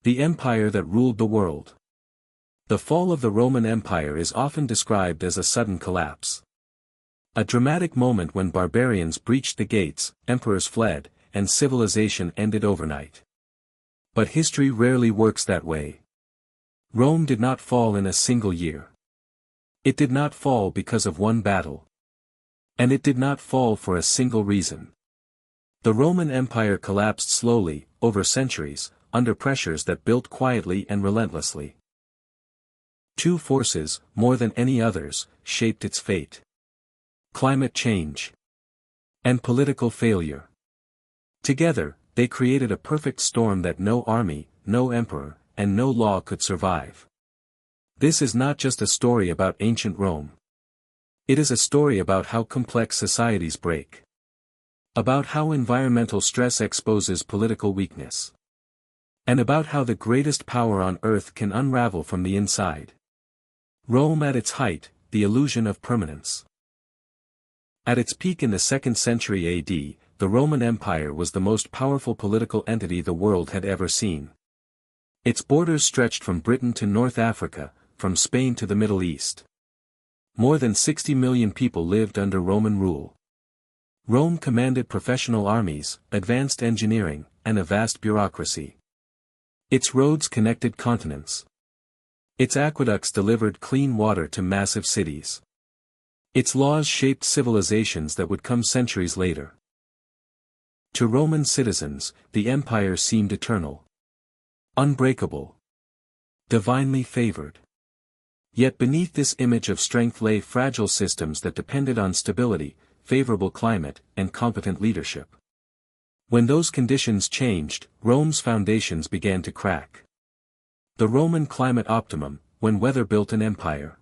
The empire that ruled the world. The fall of the Roman Empire is often described as a sudden collapse. A dramatic moment when barbarians breached the gates, emperors fled, and civilization ended overnight. But history rarely works that way. Rome did not fall in a single year. It did not fall because of one battle. And it did not fall for a single reason. The Roman Empire collapsed slowly, over centuries, under pressures that built quietly and relentlessly. Two forces, more than any others, shaped its fate. Climate change. And political failure. Together, they created a perfect storm that no army, no emperor, and no law could survive. This is not just a story about ancient Rome. It is a story about how complex societies break. About how environmental stress exposes political weakness. And about how the greatest power on earth can unravel from the inside. Rome at its height, the illusion of permanence. At its peak in the 2nd century AD, the Roman Empire was the most powerful political entity the world had ever seen. Its borders stretched from Britain to North Africa, from Spain to the Middle East. More than 60 million people lived under Roman rule. Rome commanded professional armies, advanced engineering, and a vast bureaucracy. Its roads connected continents. Its aqueducts delivered clean water to massive cities. Its laws shaped civilizations that would come centuries later. To Roman citizens, the empire seemed eternal. Unbreakable. Divinely favored. Yet beneath this image of strength lay fragile systems that depended on stability, favorable climate, and competent leadership. When those conditions changed, Rome's foundations began to crack. The Roman climate optimum, when weather built an empire.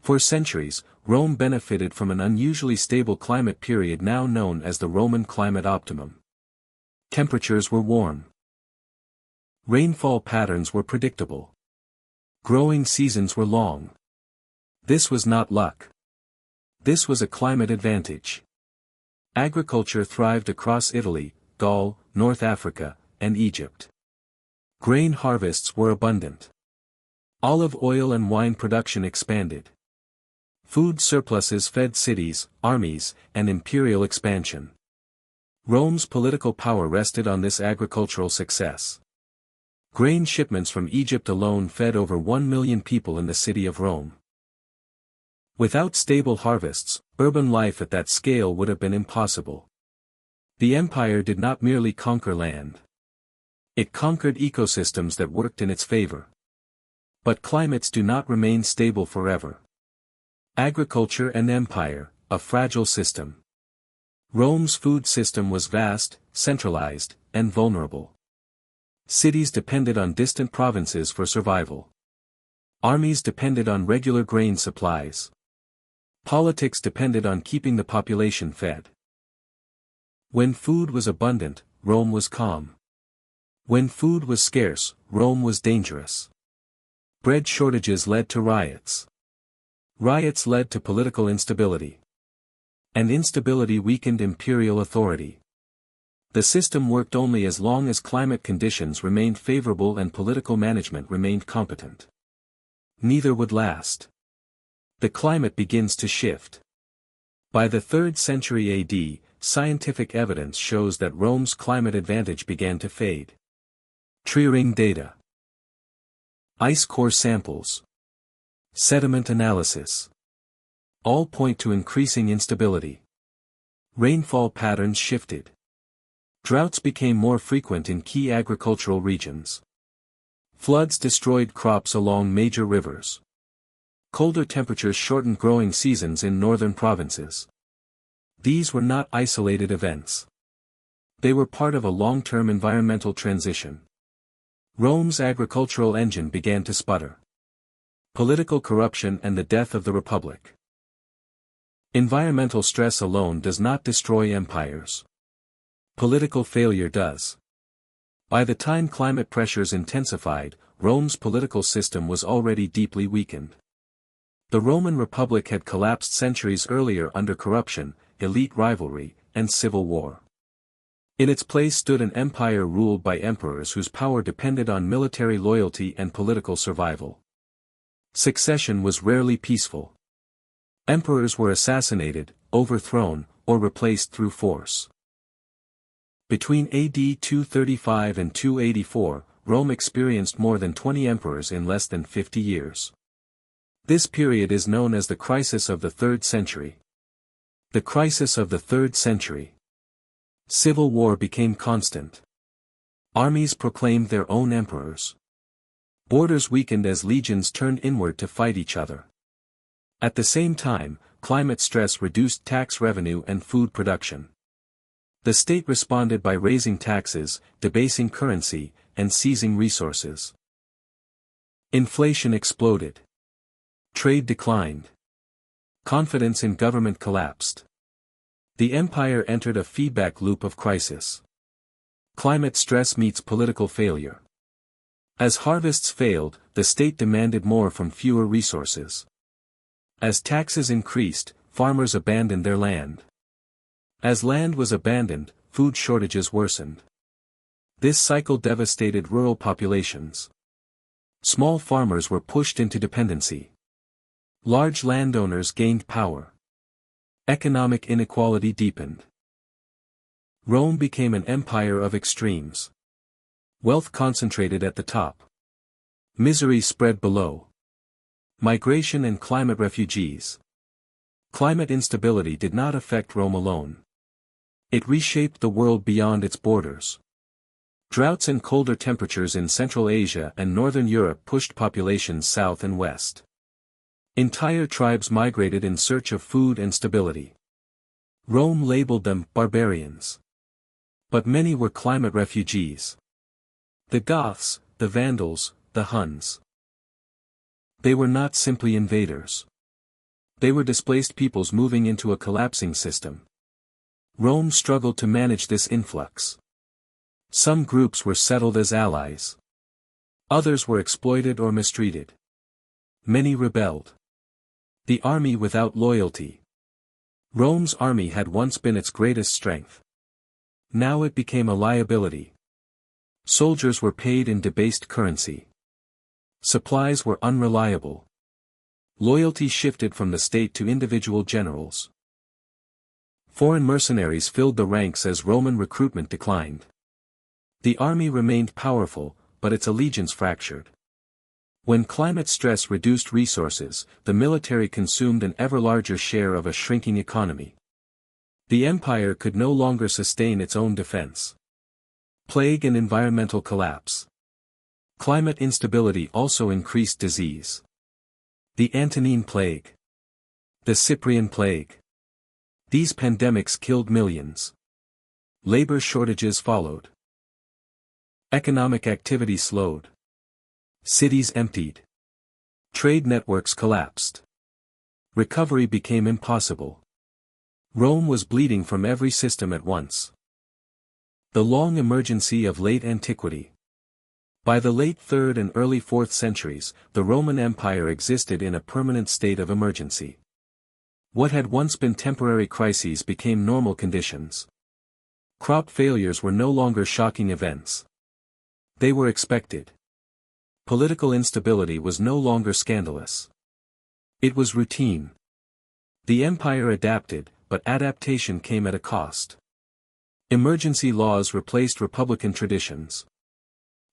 For centuries, Rome benefited from an unusually stable climate period now known as the Roman climate optimum. Temperatures were warm. Rainfall patterns were predictable. Growing seasons were long. This was not luck. This was a climate advantage. Agriculture thrived across Italy, Gaul, North Africa, and Egypt. Grain harvests were abundant. Olive oil and wine production expanded. Food surpluses fed cities, armies, and imperial expansion. Rome's political power rested on this agricultural success. Grain shipments from Egypt alone fed over 1 million people in the city of Rome. Without stable harvests, urban life at that scale would have been impossible. The empire did not merely conquer land. It conquered ecosystems that worked in its favor. But climates do not remain stable forever. Agriculture and empire, a fragile system. Rome's food system was vast, centralized, and vulnerable. Cities depended on distant provinces for survival. Armies depended on regular grain supplies. Politics depended on keeping the population fed. When food was abundant, Rome was calm. When food was scarce, Rome was dangerous. Bread shortages led to riots. Riots led to political instability. And instability weakened imperial authority. The system worked only as long as climate conditions remained favorable and political management remained competent. Neither would last. The climate begins to shift. By the 3rd century AD, scientific evidence shows that Rome's climate advantage began to fade. Triering data. Ice core samples. Sediment analysis. All point to increasing instability. Rainfall patterns shifted. Droughts became more frequent in key agricultural regions. Floods destroyed crops along major rivers. Colder temperatures shortened growing seasons in northern provinces. These were not isolated events. They were part of a long-term environmental transition. Rome's agricultural engine began to sputter. Political corruption and the death of the Republic. Environmental stress alone does not destroy empires. Political failure does. By the time climate pressures intensified, Rome's political system was already deeply weakened. The Roman Republic had collapsed centuries earlier under corruption, elite rivalry, and civil war. In its place stood an empire ruled by emperors whose power depended on military loyalty and political survival. Succession was rarely peaceful. Emperors were assassinated, overthrown, or replaced through force. Between AD 235 and 284, Rome experienced more than 20 emperors in less than 50 years. This period is known as the crisis of the 3rd century. The crisis of the 3rd century. Civil war became constant. Armies proclaimed their own emperors. Borders weakened as legions turned inward to fight each other. At the same time, climate stress reduced tax revenue and food production. The state responded by raising taxes, debasing currency, and seizing resources. Inflation exploded. Trade declined. Confidence in government collapsed. The empire entered a feedback loop of crisis. Climate stress meets political failure. As harvests failed, the state demanded more from fewer resources. As taxes increased, farmers abandoned their land. As land was abandoned, food shortages worsened. This cycle devastated rural populations. Small farmers were pushed into dependency. Large landowners gained power. Economic inequality deepened. Rome became an empire of extremes. Wealth concentrated at the top. Misery spread below. Migration and climate refugees. Climate instability did not affect Rome alone. It reshaped the world beyond its borders. Droughts and colder temperatures in Central Asia and Northern Europe pushed populations south and west. Entire tribes migrated in search of food and stability. Rome labeled them barbarians. But many were climate refugees. The Goths, the Vandals, the Huns. They were not simply invaders. They were displaced peoples moving into a collapsing system. Rome struggled to manage this influx. Some groups were settled as allies. Others were exploited or mistreated. Many rebelled. The army without loyalty. Rome's army had once been its greatest strength. Now it became a liability. Soldiers were paid in debased currency. Supplies were unreliable. Loyalty shifted from the state to individual generals. Foreign mercenaries filled the ranks as Roman recruitment declined. The army remained powerful, but its allegiance fractured. When climate stress reduced resources, the military consumed an ever larger share of a shrinking economy. The empire could no longer sustain its own defense. Plague and environmental collapse. Climate instability also increased disease. The Antonine Plague. The Cyprian Plague. These pandemics killed millions. Labor shortages followed. Economic activity slowed. Cities emptied. Trade networks collapsed. Recovery became impossible. Rome was bleeding from every system at once. The long emergency of late antiquity. By the late 3rd and early 4th centuries, the Roman Empire existed in a permanent state of emergency. What had once been temporary crises became normal conditions. Crop failures were no longer shocking events. They were expected. Political instability was no longer scandalous. It was routine. The empire adapted, but adaptation came at a cost. Emergency laws replaced republican traditions.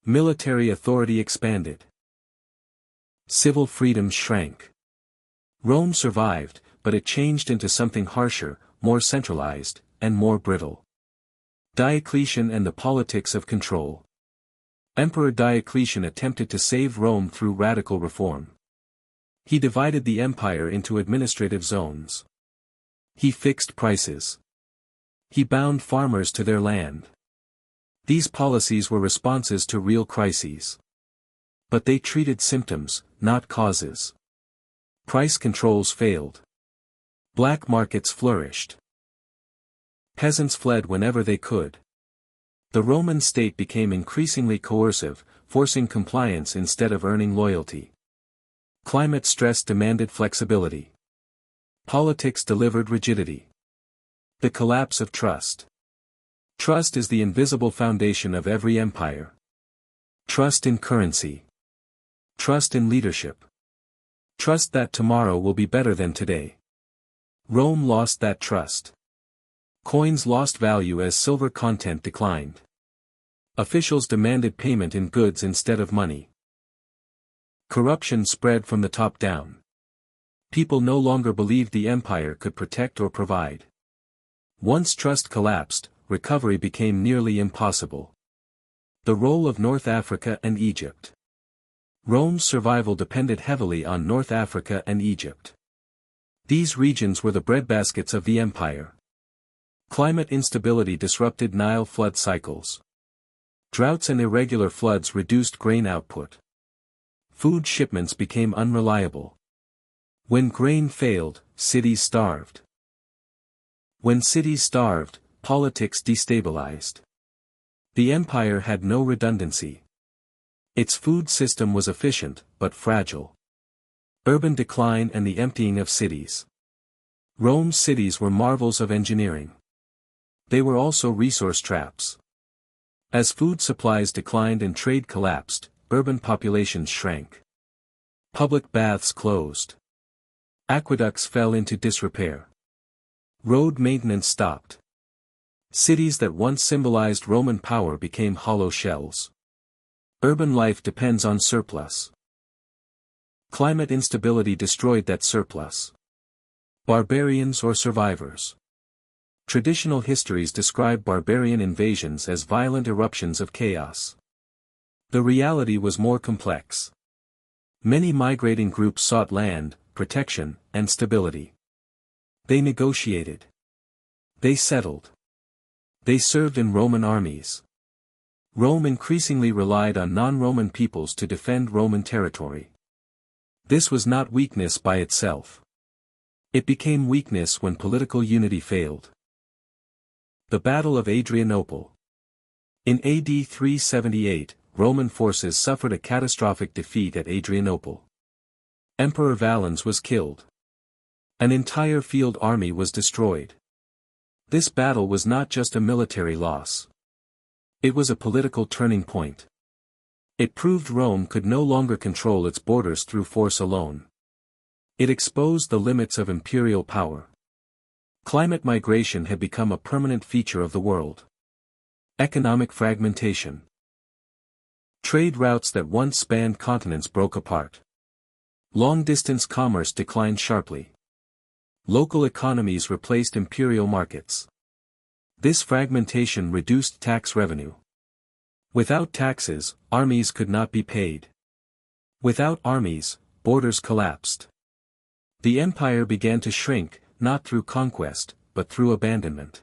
Military authority expanded. Civil freedoms shrank. Rome survived, but it changed into something harsher, more centralized, and more brittle. Diocletian and the politics of control. Emperor Diocletian attempted to save Rome through radical reform. He divided the empire into administrative zones. He fixed prices. He bound farmers to their land. These policies were responses to real crises. But they treated symptoms, not causes. Price controls failed. Black markets flourished. Peasants fled whenever they could. The Roman state became increasingly coercive, forcing compliance instead of earning loyalty. Climate stress demanded flexibility. Politics delivered rigidity. The collapse of trust. Trust is the invisible foundation of every empire. Trust in currency. Trust in leadership. Trust that tomorrow will be better than today. Rome lost that trust. Coins lost value as silver content declined. Officials demanded payment in goods instead of money. Corruption spread from the top down. People no longer believed the empire could protect or provide. Once trust collapsed, recovery became nearly impossible. The role of North Africa and Egypt. Rome's survival depended heavily on North Africa and Egypt. These regions were the breadbaskets of the empire. Climate instability disrupted Nile flood cycles. Droughts and irregular floods reduced grain output. Food shipments became unreliable. When grain failed, cities starved. When cities starved, politics destabilized. The empire had no redundancy. Its food system was efficient, but fragile. Urban decline and the emptying of cities. Rome's cities were marvels of engineering. They were also resource traps. As food supplies declined and trade collapsed, urban populations shrank. Public baths closed. Aqueducts fell into disrepair. Road maintenance stopped. Cities that once symbolized Roman power became hollow shells. Urban life depends on surplus. Climate instability destroyed that surplus. Barbarians or survivors. Traditional histories describe barbarian invasions as violent eruptions of chaos. The reality was more complex. Many migrating groups sought land, protection, and stability. They negotiated. They settled. They served in Roman armies. Rome increasingly relied on non-Roman peoples to defend Roman territory. This was not weakness by itself. It became weakness when political unity failed. The Battle of Adrianople. In AD 378, Roman forces suffered a catastrophic defeat at Adrianople. Emperor Valens was killed. An entire field army was destroyed. This battle was not just a military loss. It was a political turning point. It proved Rome could no longer control its borders through force alone. It exposed the limits of imperial power. Climate migration had become a permanent feature of the world. Economic fragmentation. Trade routes that once spanned continents broke apart. Long-distance commerce declined sharply. Local economies replaced imperial markets. This fragmentation reduced tax revenue. Without taxes, armies could not be paid. Without armies, borders collapsed. The empire began to shrink, not through conquest, but through abandonment.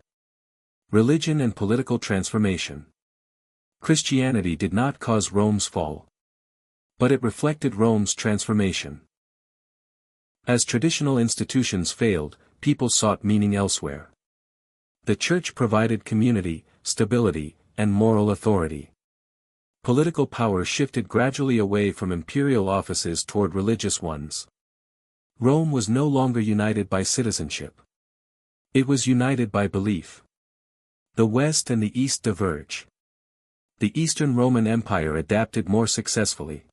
Religion and political transformation. Christianity did not cause Rome's fall. But it reflected Rome's transformation. As traditional institutions failed, people sought meaning elsewhere. The church provided community, stability, and moral authority. Political power shifted gradually away from imperial offices toward religious ones. Rome was no longer united by citizenship. It was united by belief. The West and the East diverge. The Eastern Roman Empire adapted more successfully.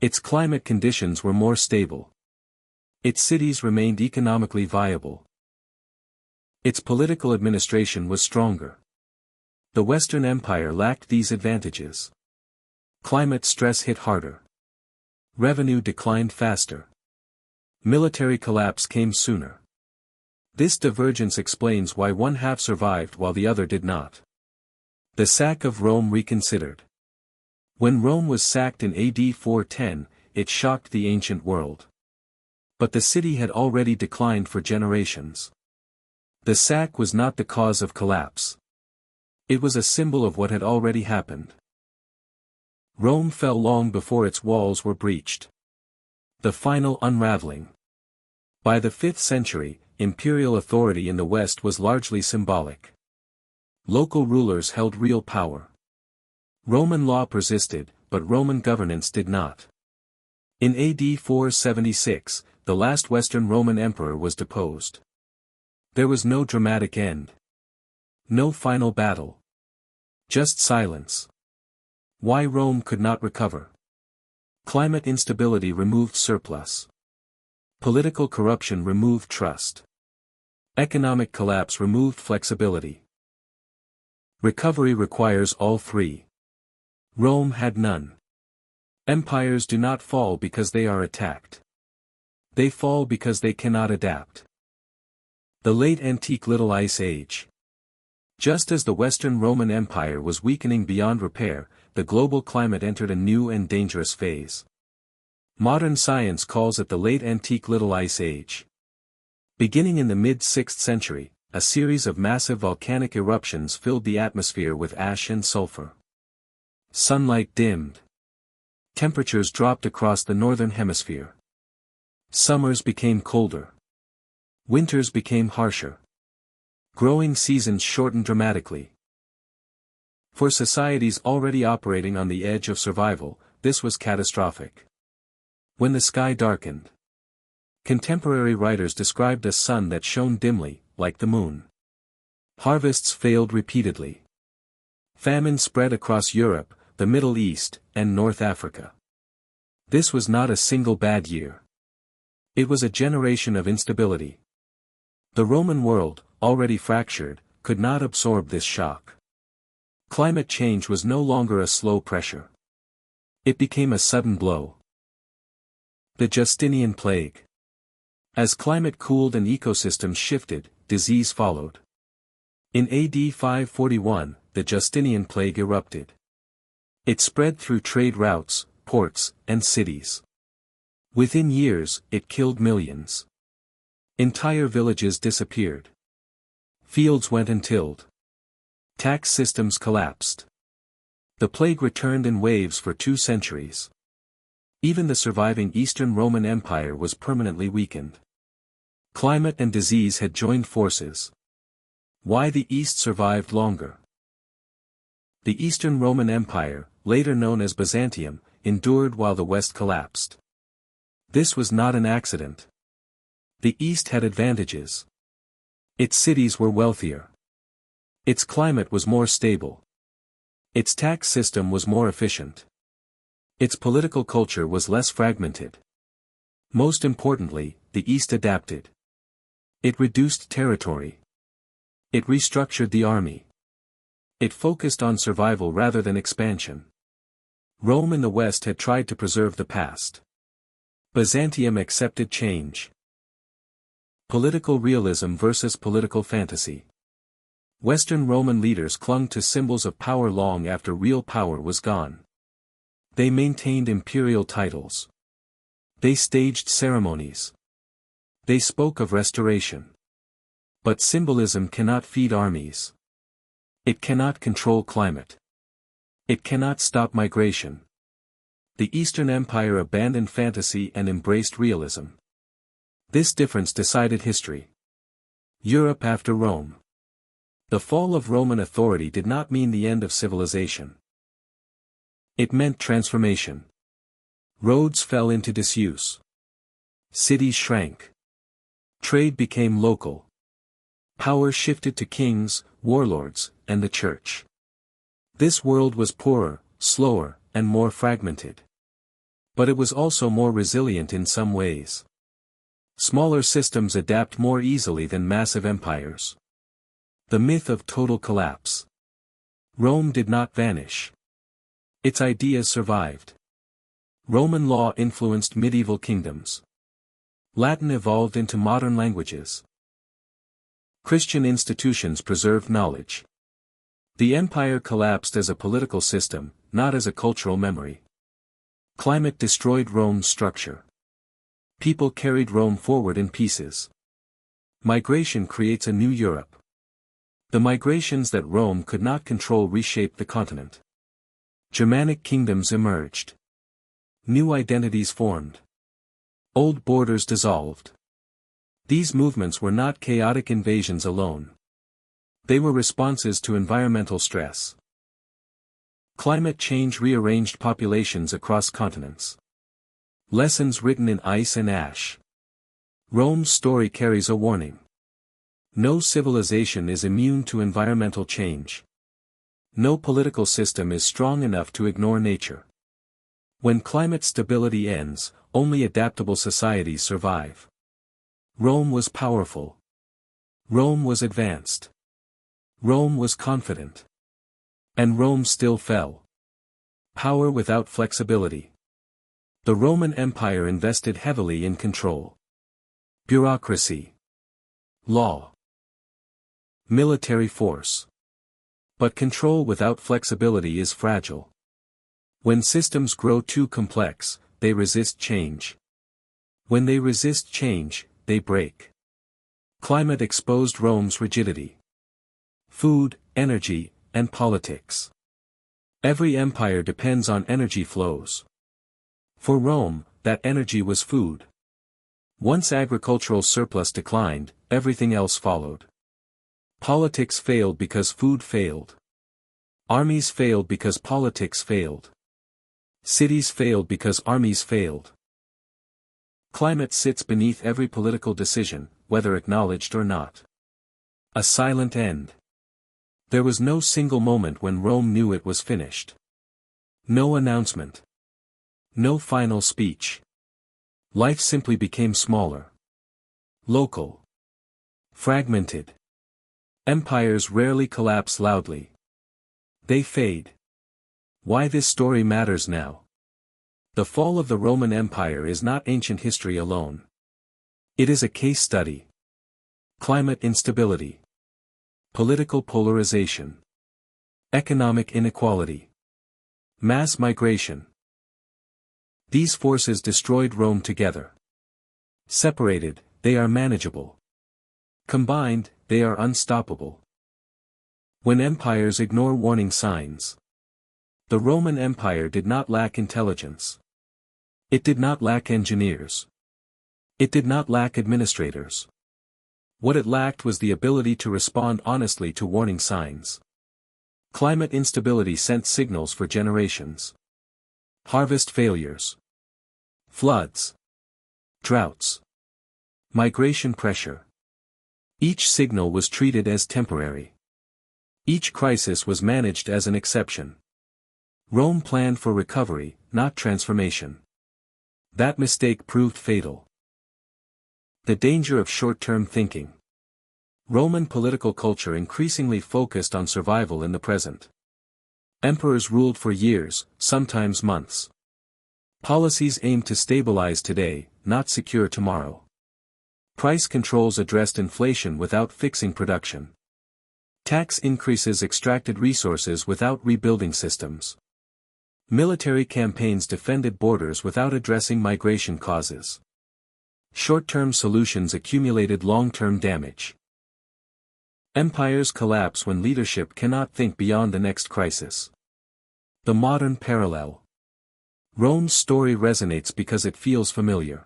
Its climate conditions were more stable. Its cities remained economically viable. Its political administration was stronger. The Western Empire lacked these advantages. Climate stress hit harder. Revenue declined faster. Military collapse came sooner. This divergence explains why one half survived while the other did not. The sack of Rome reconsidered. When Rome was sacked in AD 410, it shocked the ancient world. But the city had already declined for generations. The sack was not the cause of collapse. It was a symbol of what had already happened. Rome fell long before its walls were breached. The final unraveling. By the 5th century, imperial authority in the West was largely symbolic. Local rulers held real power. Roman law persisted, but Roman governance did not. In AD 476, the last Western Roman emperor was deposed. There was no dramatic end. No final battle. Just silence. Why Rome could not recover. Climate instability removed surplus. Political corruption removed trust. Economic collapse removed flexibility. Recovery requires all three. Rome had none. Empires do not fall because they are attacked. They fall because they cannot adapt. The Late Antique Little Ice Age. Just as the Western Roman Empire was weakening beyond repair, the global climate entered a new and dangerous phase. Modern science calls it the Late Antique Little Ice Age. Beginning in the mid-6th century, a series of massive volcanic eruptions filled the atmosphere with ash and sulfur. Sunlight dimmed. Temperatures dropped across the northern hemisphere. Summers became colder. Winters became harsher. Growing seasons shortened dramatically. For societies already operating on the edge of survival, this was catastrophic. When the sky darkened. Contemporary writers described a sun that shone dimly, like the moon. Harvests failed repeatedly. Famine spread across Europe, the Middle East, and North Africa. This was not a single bad year. It was a generation of instability. The Roman world, already fractured, could not absorb this shock. Climate change was no longer a slow pressure. It became a sudden blow. The Justinian Plague. As climate cooled and ecosystems shifted, disease followed. In AD 541, the Justinian Plague erupted. It spread through trade routes, ports, and cities. Within years, it killed millions. Entire villages disappeared. Fields went untilled. Tax systems collapsed. The plague returned in waves for 2 centuries. Even the surviving Eastern Roman Empire was permanently weakened. Climate and disease had joined forces. Why the East survived longer? The Eastern Roman Empire, later known as Byzantium, endured while the West collapsed. This was not an accident. The East had advantages. Its cities were wealthier. Its climate was more stable. Its tax system was more efficient. Its political culture was less fragmented. Most importantly, the East adapted. It reduced territory. It restructured the army. It focused on survival rather than expansion. Rome and the West had tried to preserve the past. Byzantium accepted change. Political realism versus political fantasy. Western Roman leaders clung to symbols of power long after real power was gone. They maintained imperial titles. They staged ceremonies. They spoke of restoration. But symbolism cannot feed armies. It cannot control climate. It cannot stop migration. The Eastern Empire abandoned fantasy and embraced realism. This difference decided history. Europe after Rome. The fall of Roman authority did not mean the end of civilization. It meant transformation. Roads fell into disuse. Cities shrank. Trade became local. Power shifted to kings, warlords, and the church. This world was poorer, slower, and more fragmented. But it was also more resilient in some ways. Smaller systems adapt more easily than massive empires. The myth of total collapse. Rome did not vanish. Its ideas survived. Roman law influenced medieval kingdoms. Latin evolved into modern languages. Christian institutions preserved knowledge. The empire collapsed as a political system, not as a cultural memory. Climate destroyed Rome's structure. People carried Rome forward in pieces. Migration creates a new Europe. The migrations that Rome could not control reshaped the continent. Germanic kingdoms emerged. New identities formed. Old borders dissolved. These movements were not chaotic invasions alone. They were responses to environmental stress. Climate change rearranged populations across continents. Lessons written in ice and ash. Rome's story carries a warning. No civilization is immune to environmental change. No political system is strong enough to ignore nature. When climate stability ends, only adaptable societies survive. Rome was powerful. Rome was advanced. Rome was confident. And Rome still fell. Power without flexibility. The Roman Empire invested heavily in control. Bureaucracy. Law. Military force. But control without flexibility is fragile. When systems grow too complex, they resist change. When they resist change, they break. Climate exposed Rome's rigidity. Food, energy, and politics. Every empire depends on energy flows. For Rome, that energy was food. Once agricultural surplus declined, everything else followed. Politics failed because food failed. Armies failed because politics failed. Cities failed because armies failed. Climate sits beneath every political decision, whether acknowledged or not. A silent end. There was no single moment when Rome knew it was finished. No announcement. No final speech. Life simply became smaller. Local. Fragmented. Empires rarely collapse loudly. They fade. Why this story matters now. The fall of the Roman Empire is not ancient history alone. It is a case study. Climate instability. Political polarization. Economic inequality. Mass migration. These forces destroyed Rome together. Separated, they are manageable. Combined, they are unstoppable. When empires ignore warning signs. The Roman Empire did not lack intelligence. It did not lack engineers. It did not lack administrators. What it lacked was the ability to respond honestly to warning signs. Climate instability sent signals for generations. Harvest failures. Floods. Droughts. Migration pressure. Each signal was treated as temporary. Each crisis was managed as an exception. Rome planned for recovery, not transformation. That mistake proved fatal. The danger of short-term thinking. Roman political culture increasingly focused on survival in the present. Emperors ruled for years, sometimes months. Policies aimed to stabilize today, not secure tomorrow. Price controls addressed inflation without fixing production. Tax increases extracted resources without rebuilding systems. Military campaigns defended borders without addressing migration causes. Short-term solutions accumulated long-term damage. Empires collapse when leadership cannot think beyond the next crisis. The modern parallel. Rome's story resonates because it feels familiar.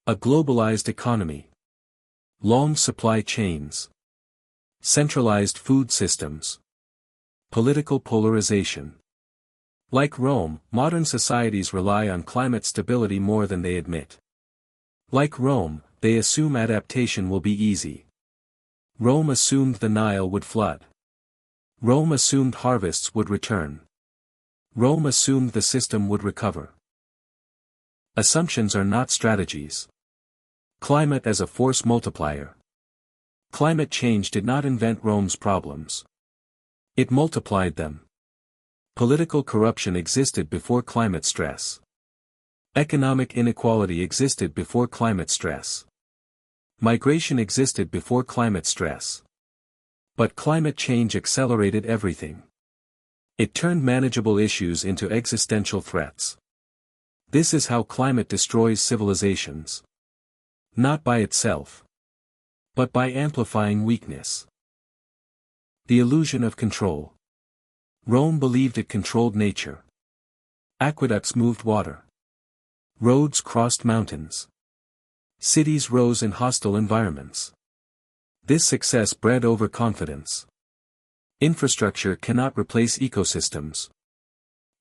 A globalized economy. Long supply chains. Centralized food systems. Political polarization. Like Rome, modern societies rely on climate stability more than they admit. Like Rome, they assume adaptation will be easy. Rome assumed the Nile would flood. Rome assumed harvests would return. Rome assumed the system would recover. Assumptions are not strategies. Climate as a force multiplier. Climate change did not invent Rome's problems. It multiplied them. Political corruption existed before climate stress. Economic inequality existed before climate stress. Migration existed before climate stress. But climate change accelerated everything. It turned manageable issues into existential threats. This is how climate destroys civilizations. Not by itself. But by amplifying weakness. The illusion of control. Rome believed it controlled nature. Aqueducts moved water. Roads crossed mountains. Cities rose in hostile environments. This success bred overconfidence. Infrastructure cannot replace ecosystems.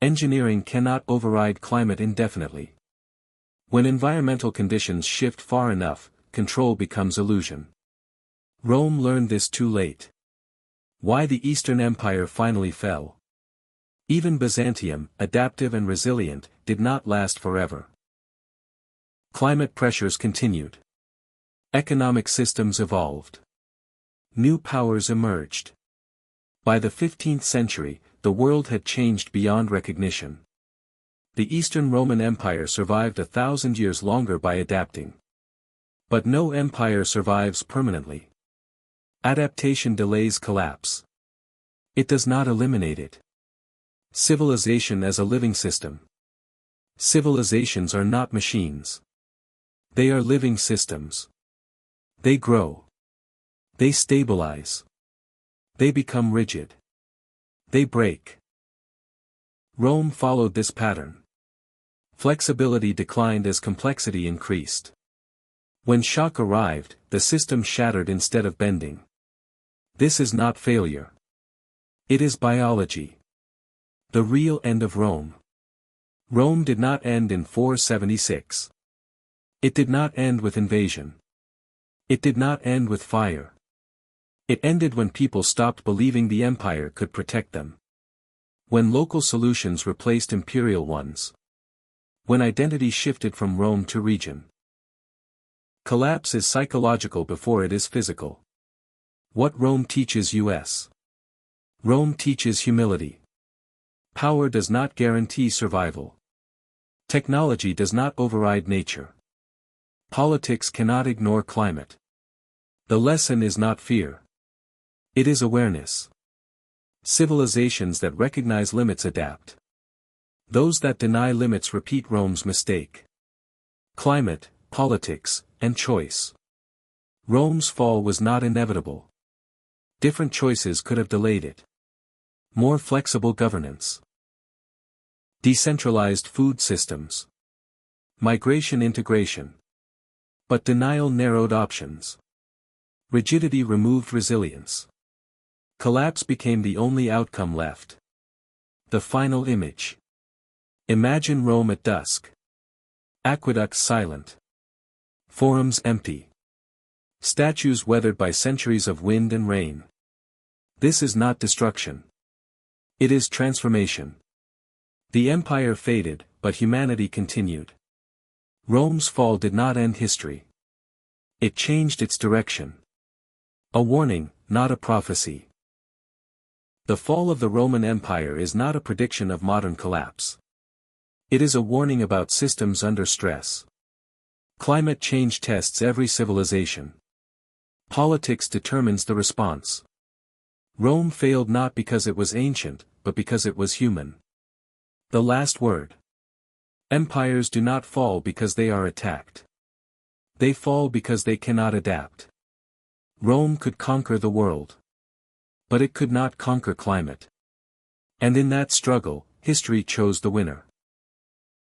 Engineering cannot override climate indefinitely. When environmental conditions shift far enough, control becomes illusion. Rome learned this too late. Why the Eastern Empire finally fell. Even Byzantium, adaptive and resilient, did not last forever. Climate pressures continued. Economic systems evolved. New powers emerged. By the 15th century, the world had changed beyond recognition. The Eastern Roman Empire survived 1,000 years longer by adapting. But no empire survives permanently. Adaptation delays collapse. It does not eliminate it. Civilization as a living system. Civilizations are not machines. They are living systems. They grow. They stabilize. They become rigid. They break. Rome followed this pattern. Flexibility declined as complexity increased. When shock arrived, the system shattered instead of bending. This is not failure. It is biology. The real end of Rome. Rome did not end in 476. It did not end with invasion. It did not end with fire. It ended when people stopped believing the empire could protect them. When local solutions replaced imperial ones. When identity shifted from Rome to region. Collapse is psychological before it is physical. What Rome teaches us. Rome teaches humility. Power does not guarantee survival. Technology does not override nature. Politics cannot ignore climate. The lesson is not fear. It is awareness. Civilizations that recognize limits adapt. Those that deny limits repeat Rome's mistake. Climate, politics, and choice. Rome's fall was not inevitable. Different choices could have delayed it. More flexible governance. Decentralized food systems. Migration integration. But denial narrowed options. Rigidity removed resilience. Collapse became the only outcome left. The final image. Imagine Rome at dusk. Aqueducts silent. Forums empty. Statues weathered by centuries of wind and rain. This is not destruction. It is transformation. The empire faded, but humanity continued. Rome's fall did not end history. It changed its direction. A warning, not a prophecy. The fall of the Roman Empire is not a prediction of modern collapse. It is a warning about systems under stress. Climate change tests every civilization. Politics determines the response. Rome failed not because it was ancient, but because it was human. The last word. Empires do not fall because they are attacked. They fall because they cannot adapt. Rome could conquer the world. But it could not conquer climate. And in that struggle, history chose the winner.